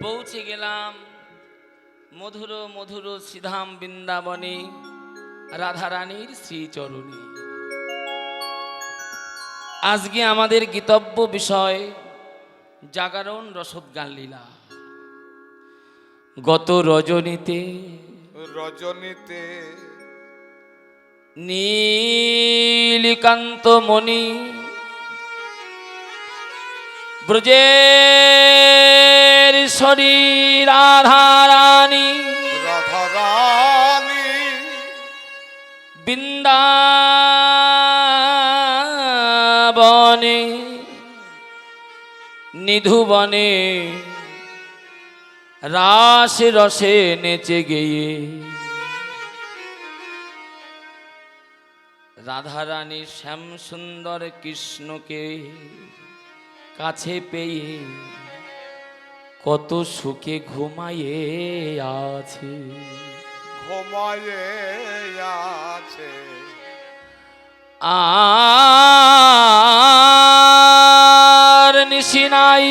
পৌঁছে গেলাম মধুর মধুর শ্রীধাম বৃন্দাবনে রাধারানীর শ্রীচরণে। আজকে আমাদের গীতব্য বিষয় জাগরণ রসোদ্গান লীলা। গত রজনীতে নীলিকান্ত মণি ব্রজের শরীর রাধারানী বৃন্দাবনে নিধুবনে রাস রসে নেচে গেয়ে রাধারানী শ্যাম সুন্দর কৃষ্ণকে কাছে পেয়ে কত সুখে ঘুমায়ে আছে আর নিশি নাই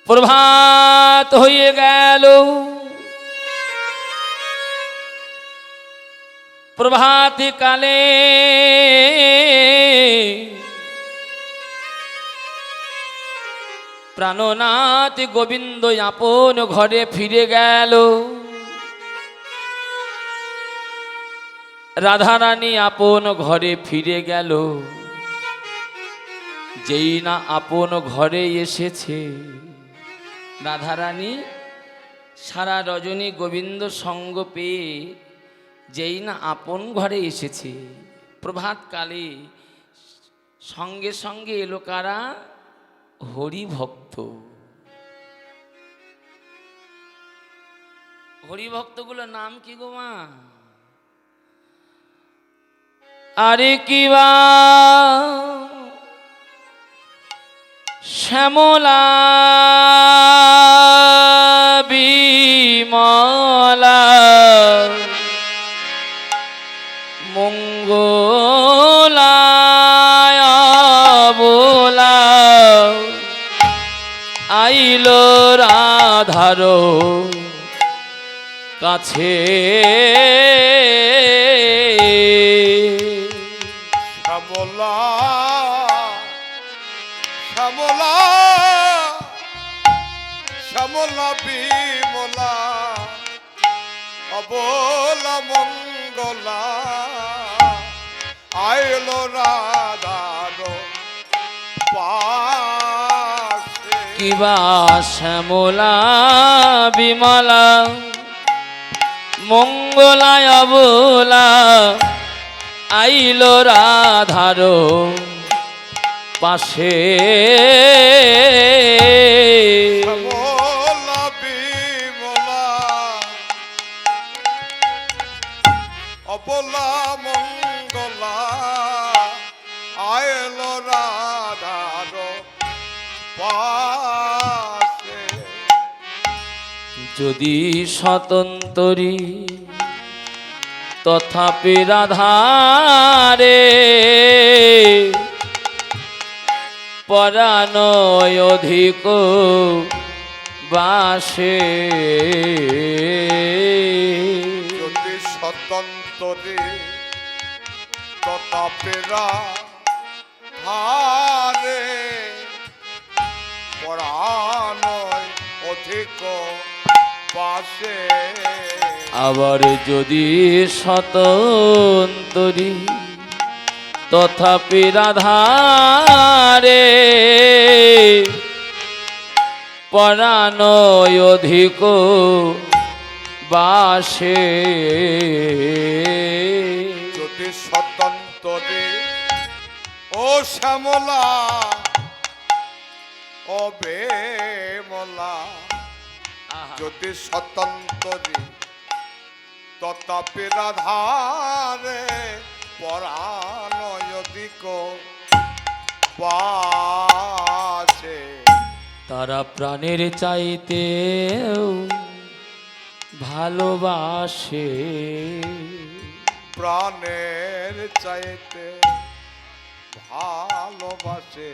প্রভাত হয়ে গেল, প্রভাত কালে প্রাণনাথ গোবিন্দ আপন ঘরে ফিরে গেল। রাধারানী আপন ঘরে ফিরে গেল। যেই না আপন ঘরে এসেছে, রাধারানী সারা রজনী গোবিন্দ সঙ্গ পেয়ে যেই না আপন ঘরে এসেছে, প্রভাতকালে সঙ্গে সঙ্গে এলো কারা? হরিভক্ত। হরিভক্তগুলোর নাম কি গো মা? আরে কিবা শ্যামলা বিমলা মঙ্গলায় বোলা আইলো রাধার কাছে। শ্যামলা শ্যামলা শ্যামলা বিমলা অবলা মঙ্গলা আইলো রাধার পাশে। কিবা শ্যামলা বিমলা মঙ্গলায় অবলা আইলো রাধার পাশে। শ্যামলা বিমলা অবলা মঙ্গলা আইলো রাধার পাশে। যদি স্বতন্ত্রী তথাপি রাধারে পরাণয় অধিক বাসে। যদি স্বতন্ত্রী তথাপি রাধারে পরাণয় অধিক বাসে। আবার যদি স্বতন্ত্রী তথাপি রাধারে পরাণয় অধিক বাসে। যদি স্বতন্ত্রী ও শ্যামলা ও বেমলা যদি স্বতন্ত্রী তথাপি রাধারে পরাণয় অধিক বাসে। তারা প্রাণের চাইতেও ভালোবাসে। প্রাণের চাইতে ভালোবাসে।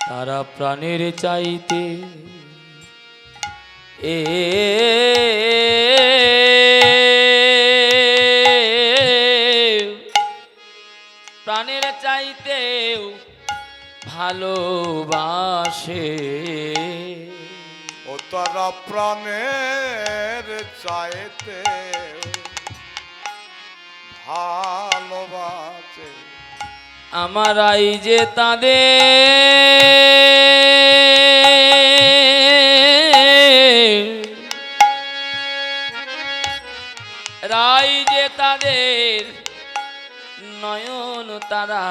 তারা প্রাণের চাইতে এ প্রাণের চাইতেও ভালোবাসে। ও তারা প্রাণের চাইতে ভালোবাসে। আমার আই যে তাদের রাই যে তাদের নয়ন তারা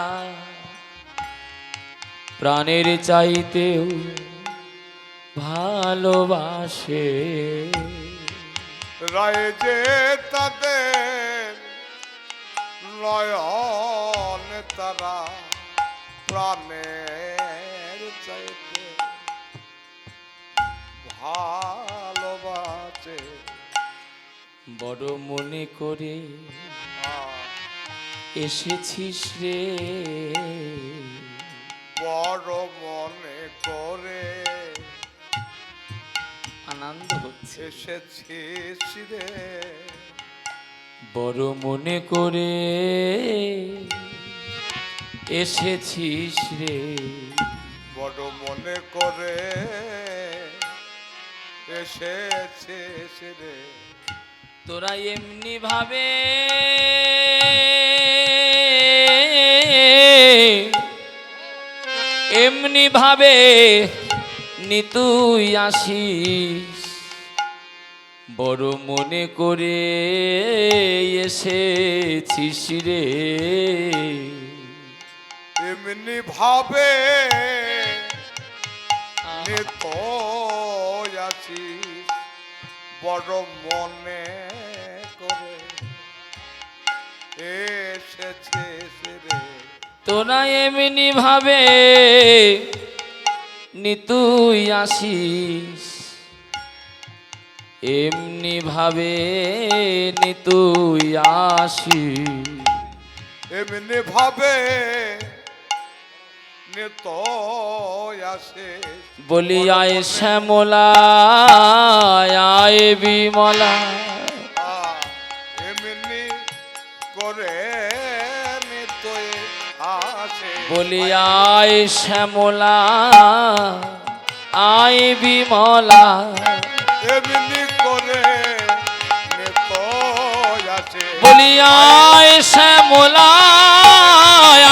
প্রাণের চাইতেও ভালোবাসে। রায় যে তাদের নয়ন তারা প্রাণের চাইতে ভালোবাসে। বড় মনে করে এসেছিস রে, বড় মনে করে আনন্দ হচ্ছে এসেছিস রে, বড় মনে করে এসেছিস রে, বড় মনে করে এসেছিস রে। তোরা এমনি ভাবে এমনি ভাবে নিতুই আসিস, বড় মনে করে এসেছিস রে। এমনি ভাবে নিত আছিস, বড় মনে করে এসেছিস রে। তোরা এমনি ভাবে নিতুই আসিস, এমনি ভাবে নিতুই আসিস, এমনি ভাবে নিত আসে। বলি আয় শ্যামলা আয় বিমলা, এমনি করে নিত আসে। বলি আয় শ্যামলা আয় বিমলা, এমনি করে নিত আসে। বলি আয় শ্যামলা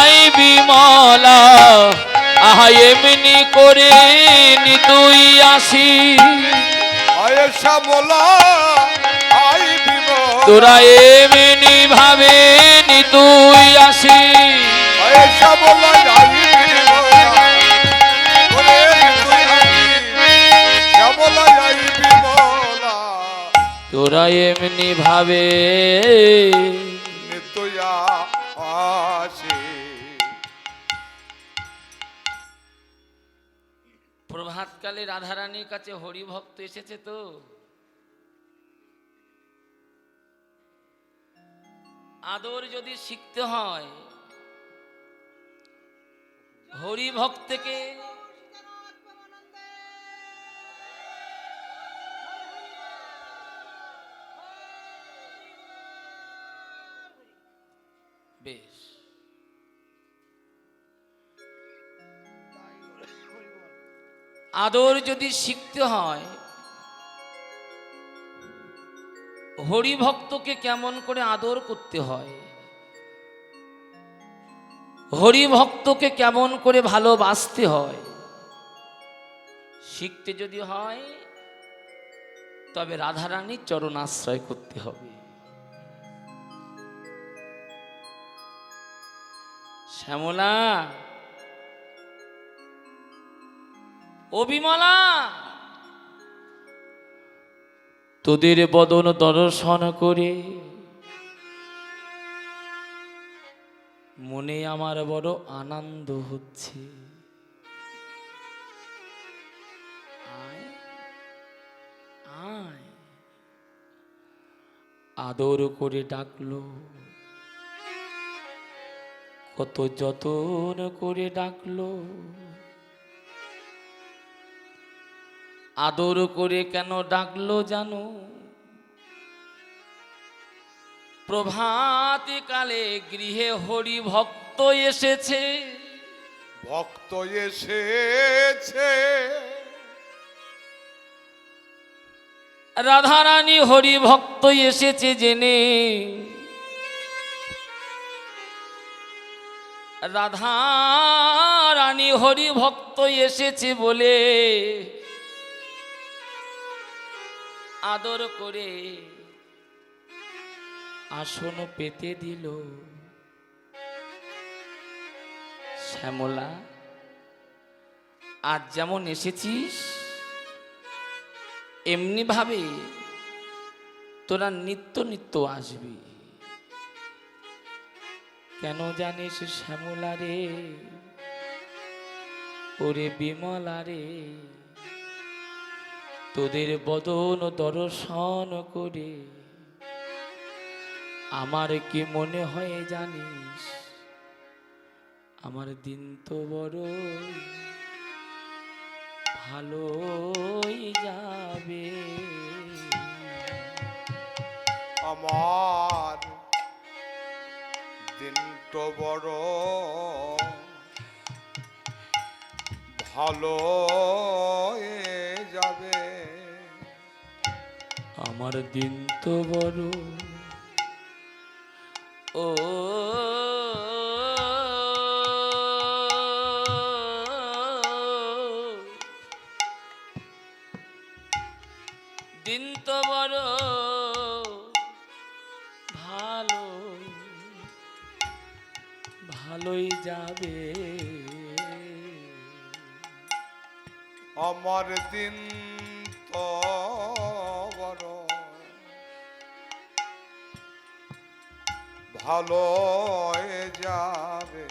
আয় বিমলা, আহা এমনি করে নিতুই আসি। আয় শ্যামলা আয় বিমলা, তোরা এমনি ভাবে নিতুই আসি। আয় শ্যামলা আয় বিমলা, ওরে তুই আসি, শ্যামলা আয় বিমলা, তোরা এমনি ভাবে নিতই আসে। প্রভাতকালে রাধারানীর কাছে হরিভক্ত এসেছে তো, আদর যদি শিখতে হয় হরিভক্তকে বেশ আদর যদি শিখতে হয় হরিভক্তকে কেমন করে আদর করতে হয়, হরিভক্তকে কেমন করে ভালোবাসতে হয়, শিখতে যদি হয় তবে রাধারানীর চরণ আশ্রয় করতে হবে। শ্যামলা ও বিমলা, তোদের বদন দর্শন করে মনে আমার বড় আনন্দ হচ্ছে। আয় আয়, আদর করে ডাকলো, কত যতন করে ডাকলো, আদর করে কেন ডাকলো জানো? প্রভাতে কালে গৃহে হরি ভক্ত এসেছে, ভক্ত এসেছে, রাধারানী হরি ভক্ত এসেছে জেনে, রাধারানী হরি ভক্ত এসেছে বলে আদর করে আসন পেতে দিল। শ্যামলা, আজ যেমন এসেছিস এমনি ভাবে তোরা নিত্য নিত্য আসবি। কেন জানিস শ্যামলা রে, ওরে বিমলা রে, তোদের বদন দর্শন করে আমার কি মনে হয় জানিস? আমার দিন তো বড় ভালোই যাবে। আমার দিন তো বড় ভালো যাবে। আমার দিন তো বড় ও দিন তো বড় ভালো ভালোই যাবে। আমার দিন তো বড় ভালো যাবে।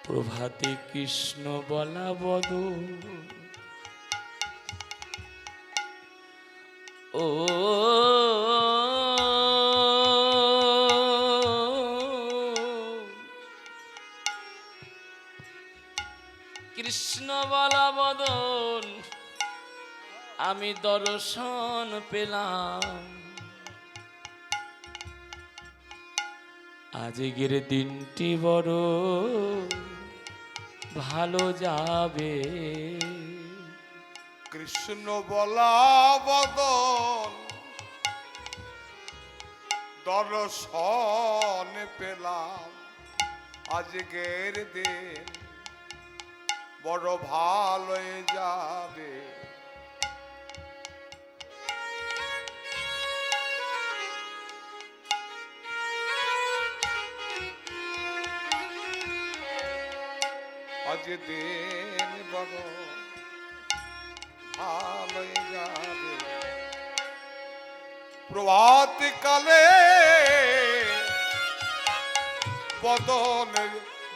প্রভাতে কৃষ্ণ বলা বদ ও কৃষ্ণ বলা বদন আমি দর্শন পেলাম। আজকের দিনটি বড় ভালো যাবে। কৃষ্ণ বলা বদন দর্শন পেলাম। আজকের দিন বড় ভালো যাবে। আজ দিন বড় ভালো যাবে। প্রভাত কালে বদন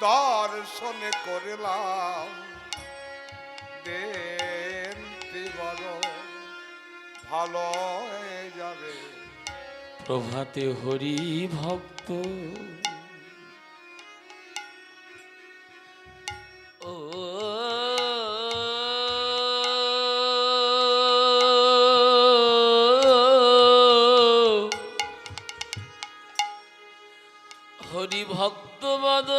দর্শন করলাম। দিনটি বড় ভালো যাবে। প্রভাতে হরি ভক্ত ও হরি ভক্ত বদ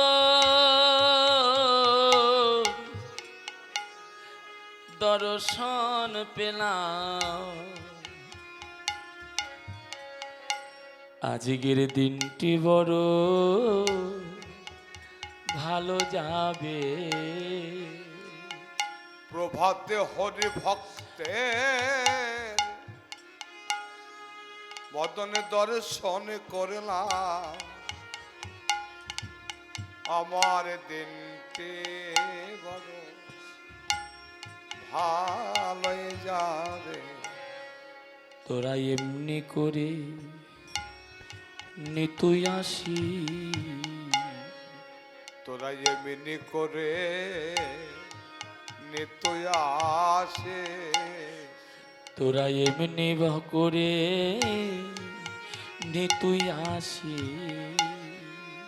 দর্শন পেলাম। আজকের দিনটি বড় ভালো যাবে। প্রভাতে হরি ভক্তের বদনে দর্শন করলাম। আমার দিনটি বড় ভালো যাবে। তোরা এমনি করে নিতুই আসি, তোরা এমনি করে নিতুই আসে। তোরা এমনি করে নিতুই আসি।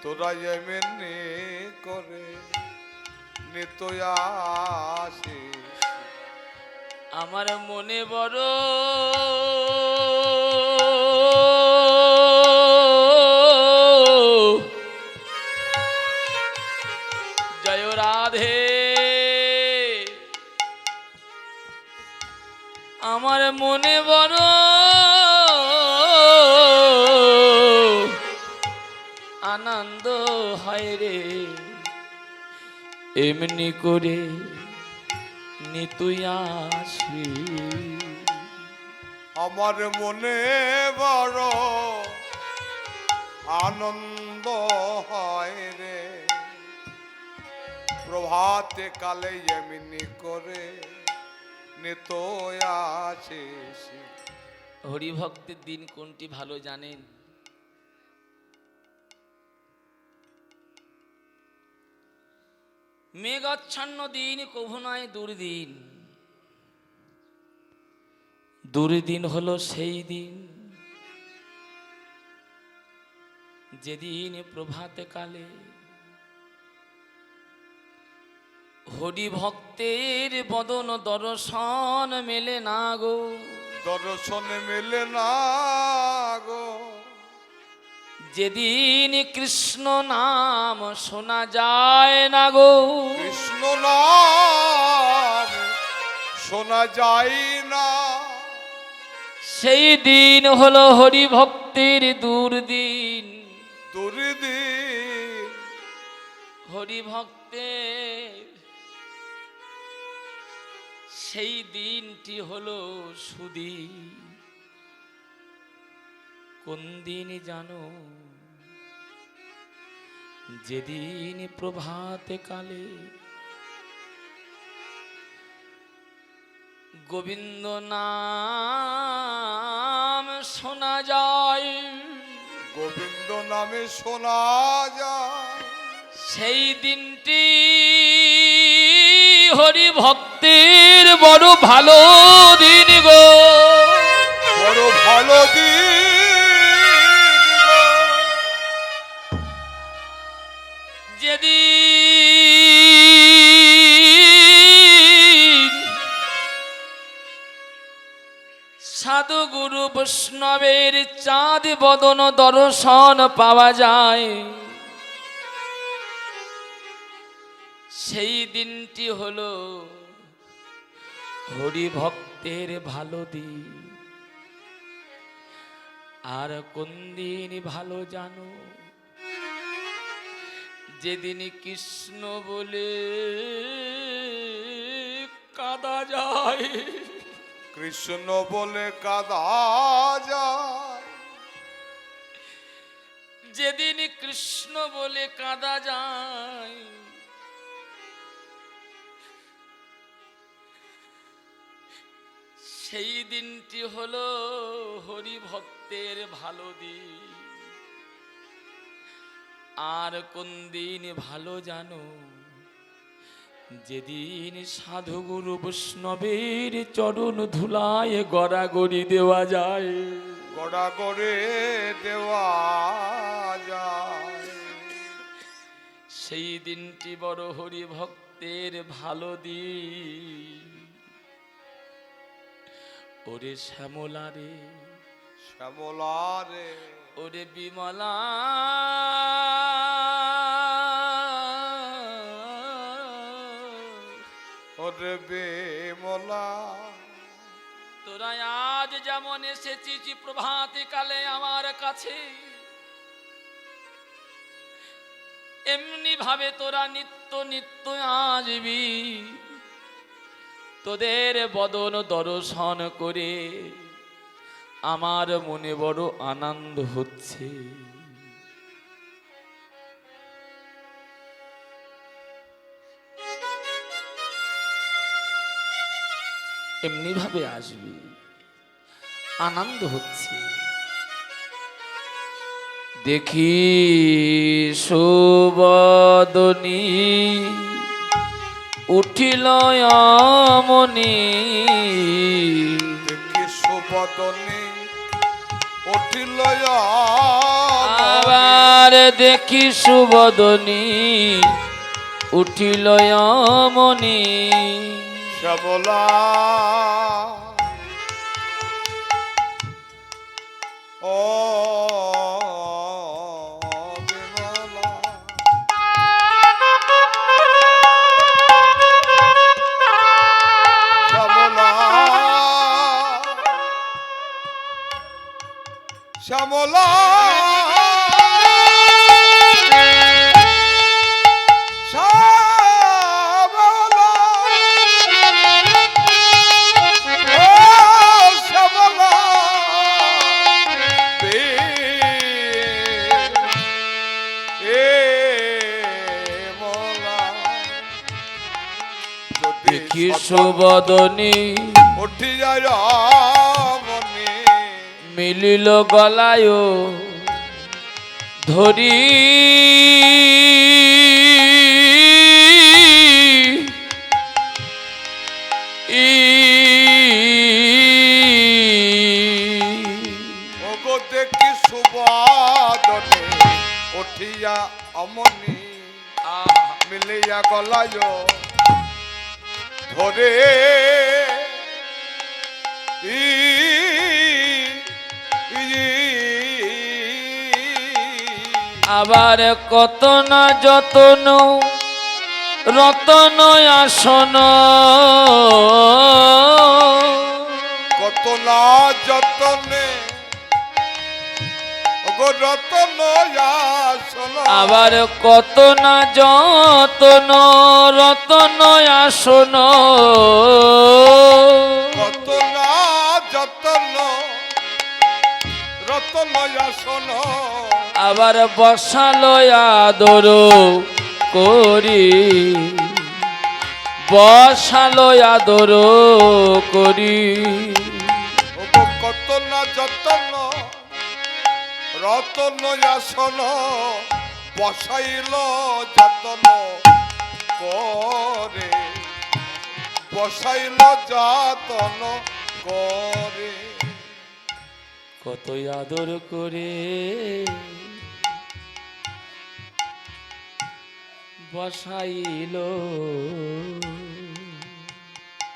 তোরা এমনি করে নিতুই আসে। আমার মনে বড় জয় রাধে, আমার মনে বড় আনন্দ হয় রে, এমনি করে নিতুই আসবি। আমার মনে বড় আনন্দ হয় রে, প্রভাতে কালে এমনি করে নিত আসিস। হরিভক্তের দিন কোনটি ভালো জানেন? মেঘাচ্ছন্ন দিন কভু নয় দুর্দিন। দুর্দিন হলো সেই দিন যেদিন প্রভাতে কালে হরি ভক্তের বদন দর্শন মেলে না গো, দর্শন মেলে না গো। যেদিন কৃষ্ণ নাম শোনা যায় না গো, কৃষ্ণ নাম শোনা যায় না, সেই দিন হলো হরি ভক্তের দুর্দিন। দুর্দিন হরি ভক্তের সেই দিনটি হলো সুদিন। কোন দিন জানো? যেদিন প্রভাতে কালে গোবিন্দ নাম শোনা যায়, গোবিন্দ নামে শোনা যায়, সেই দিনটি হরি ভক্তের বড় ভালো দিন গো, বড় ভালো দিন গো। যেদিন সাধু গুরু বৈষ্ণবের চাঁদ বদন দর্শন পাওয়া যায়, সেই দিনটি হলো হরি ভক্তের ভালো দিন। আর কোন দিন ভালো জানো? যেদিন কৃষ্ণ বলে কাঁদা যায়, কৃষ্ণ বলে কাঁদা যায়, যেদিন কৃষ্ণ বলে কাঁদা যায়, সেই দিনটি হলো হরি ভক্তের ভালো দিন। আর কোন দিন ভালো জানো? যেদিন সাধু গুরু বৈষ্ণবের চরণ ধুলায় গড়াগড়ি দেওয়া যায়, গড়া করে দেওয়া যায়, সেই দিনটি বড় হরি ভক্তের ভালো দিন। ওরে শ্যামলা রে, শ্যামলা রে, ওরে বিমলা, ওরে বিমলা, তোরা আজ যেমন এসেছিস প্রভাতে কালে আমার কাছে, এমনি ভাবে তোরা নিত্য নিত্য আসবি। তোদের বদন দর্শন করে আমার মনে বড় আনন্দ হচ্ছে। এমনি ভাবে আসবি, আনন্দ হচ্ছে। দেখি সুবদনী উঠিল আমনি, দেখি সুবদনী উঠিল আবার দেখি সুবদনী উঠিল আমনি, শ্যামলা ও বিমলা শ্যামলা শ্যামলা কি সুবদনী উঠি যায় রমণী মিলিল গলায় ধরি ওগো দেখি সুবদনী উঠিয়া অমনি মিলিয়া গলায় ধরে আবার কত না যতন রতন আসন কত না যতনে ওগো রতন আসন আবার কত না যতন রতন আসন কত না যতন রতন আসন আবার বসালো আদর করি বসালো আদর করি ওগো কত না যতন রতন আসন বসাইল যতন করে বসাইল যতন করে কত আদর করে বসাইল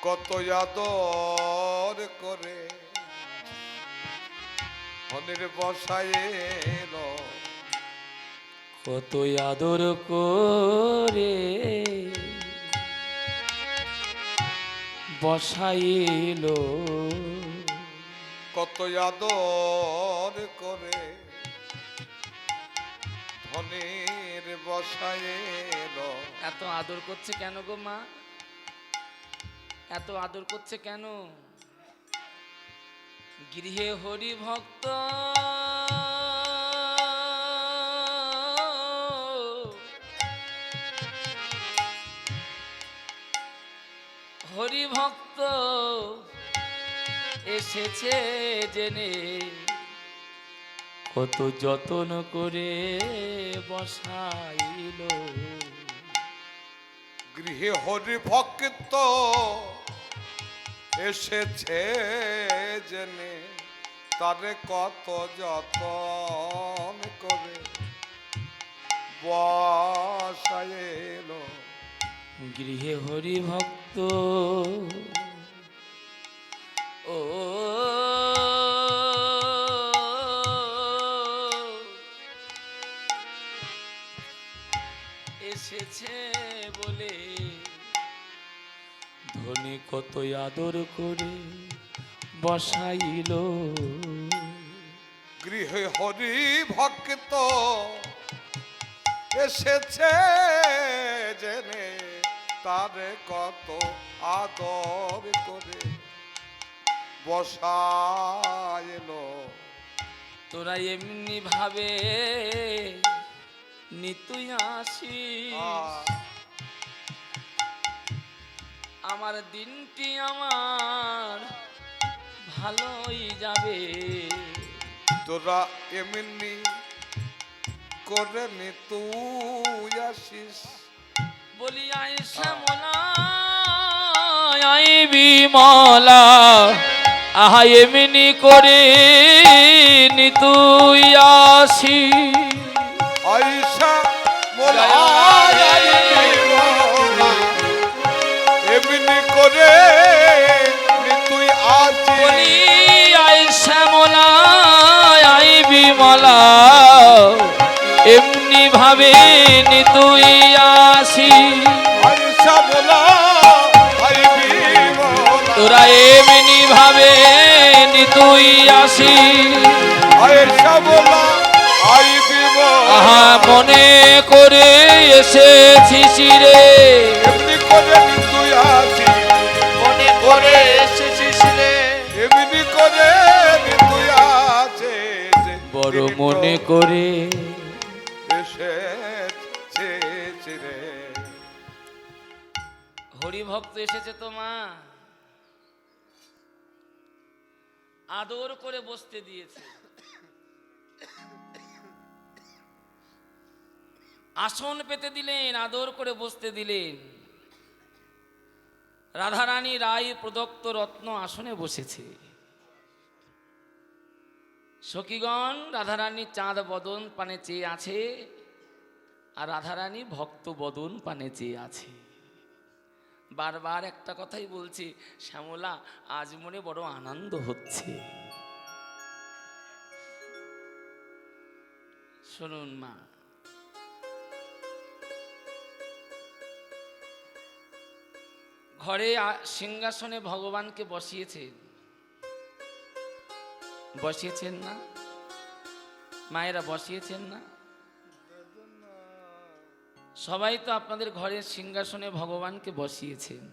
কত আদর করে মনের বসাইল কত আদর করে বসাইল কত আদর করে ধনের বসাইল এত আদর করছে কেন গো মা এত আদর করছে কেন গৃহে হরি ভক্ত হরি ভক্ত এসেছে জেনে কত যতন করে বসাইল গৃহে হরি ভক্ত এসেছে জেনে তারে কত যতন করে বসাইল গৃহে হরি ভক্ত ও এসেছে বলে ধনী কত আদর করে বসাইল গৃহে হরি ভক্ত এসেছে জেনে তারে কত আদর করে বসাইল তোরা এমনি ভাবে নিতুই আসিস আমার দিনটি আমার ভালোই যাবে তোরা এমনি করে নি তুই আসিস বলি আয় শ্যামলা আয় বিমলা আহা এমনি করে নি তুই আসি আইসা মোলা এমনি করে তুই আছি বলি আই শ্যামলা আই বিমলা এমনি ভাবে নি তুই আসি আই শ্যামলা আই বিমলা তোরা এমনি ভাবে নি তুই আসি আই শ্যামলা আই বিমলা আহা মনে করে এসেছিস রে এমনি করে তুই আছি মনে করে এসেছিস রে এমনি করে তুই আছে বড় মনে করে এসেছে রে হরি ভক্ত এসেছে তো মা আদর করে বসতে দিয়েছে আসন পেতে দিলেন আদর করে বসতে দিলেন রাধারানী রায় প্রদত্ত রত্ন আসনে বসেছে সখীগণ রাধারানী চাঁদ বদন পানে চেয়ে আছে আর রাধারানী ভক্ত বদন পানে চেয়ে আছে বারবার একটা কথাই বলছি শ্যামলা আজ মনে বড় আনন্দ হচ্ছে শুনুন মা ঘরে সিংহাসনে ভগবানকে বসিয়েছেন না মায়েরা বসিয়েছেন না সবাই তো আপনাদের ঘরের সিংহাসনে ভগবানকে বসিয়েছেন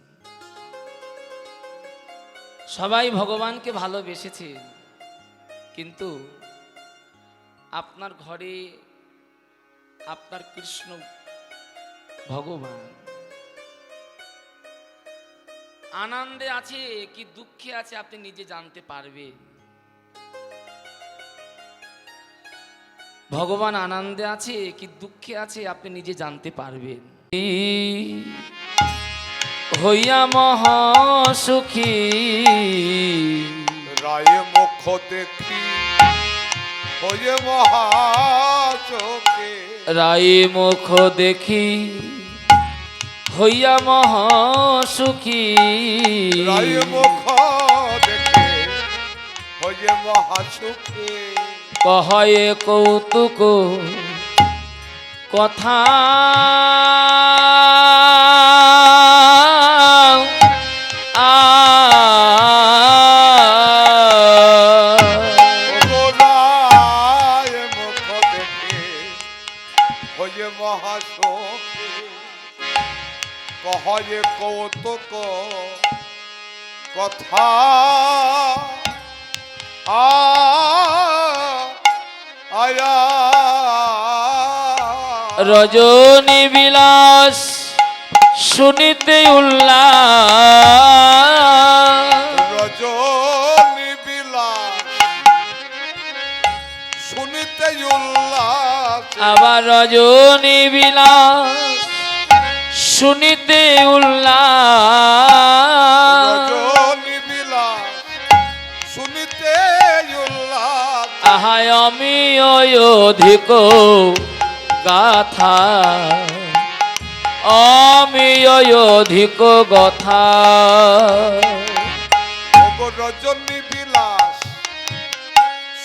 সবাই ভগবানকে ভালোবেসেছেন কিন্তু আপনার ঘরে আপনার কৃষ্ণ ভগবান আনন্দে আছে কি দুঃখে আছে আপনি নিজে জানতে পারবেন ভগবান আনন্দে আছে কি দুঃখে আছে আপনি নিজে জানতে পারবেন হইয়া মহা সুখী রায় মুখ দেখি হয়ে মহা চোখে রায়ে মুখ দেখি হইয়া মহা সুখী রায় মুখ দেখে হয়ে মহা সুখে কহয়ে কৌতুক কথা রায় মুখ দেখে হয়ে মহা সুখে কহয়ে কৌতুক কথা আয়া রজনী বিলাস শুনিতে উল্লাস রজনী বিলাস শুনিতে উল্লাস আবার রজনী বিলাস শুনিতে উল্লাস রজনী বিলাস শুনিতে উল্লাস আহায় আমি অধিক গাথা আমি অধিক কথা রজনী বিলাস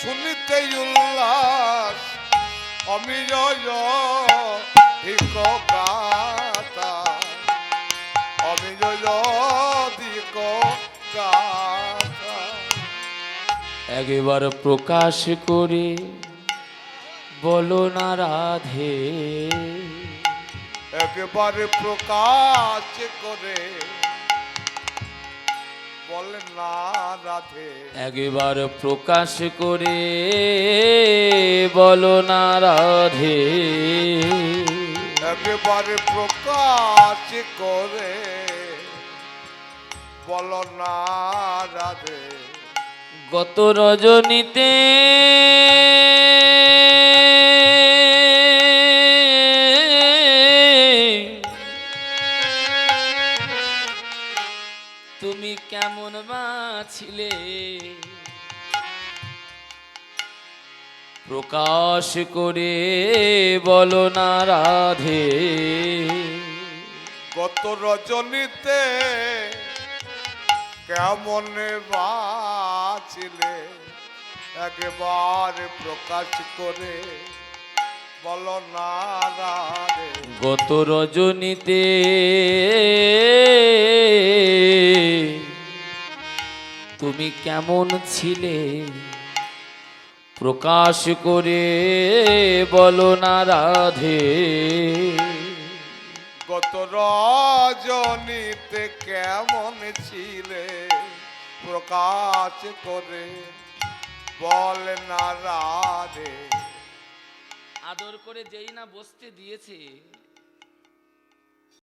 শুনিতে উল্লাস আমি অধিক গাথা আমি অধিক গাথা একবার প্রকাশ করে বলো না রাধে একবারে প্রকাশ করে বলে না রাধে একবার প্রকাশ করে বলো না রাধে একবারে প্রকাশ করে বলো না রাধে গত রজনীতে তুমি কেমন বাছিলে প্রকাশ করে বলো না রাধে গত রজনীতে কেমন বাঁচিলে একবার প্রকাশ করে বলো না রাধে। গত রজনীতে তুমি কেমন ছিলে প্রকাশ করে বলো না রাধে। গত রজনীতে কেমন ছিলে প্রকাশ করে বল না রাধে। আদর করে যেই না বসতে দিয়েছে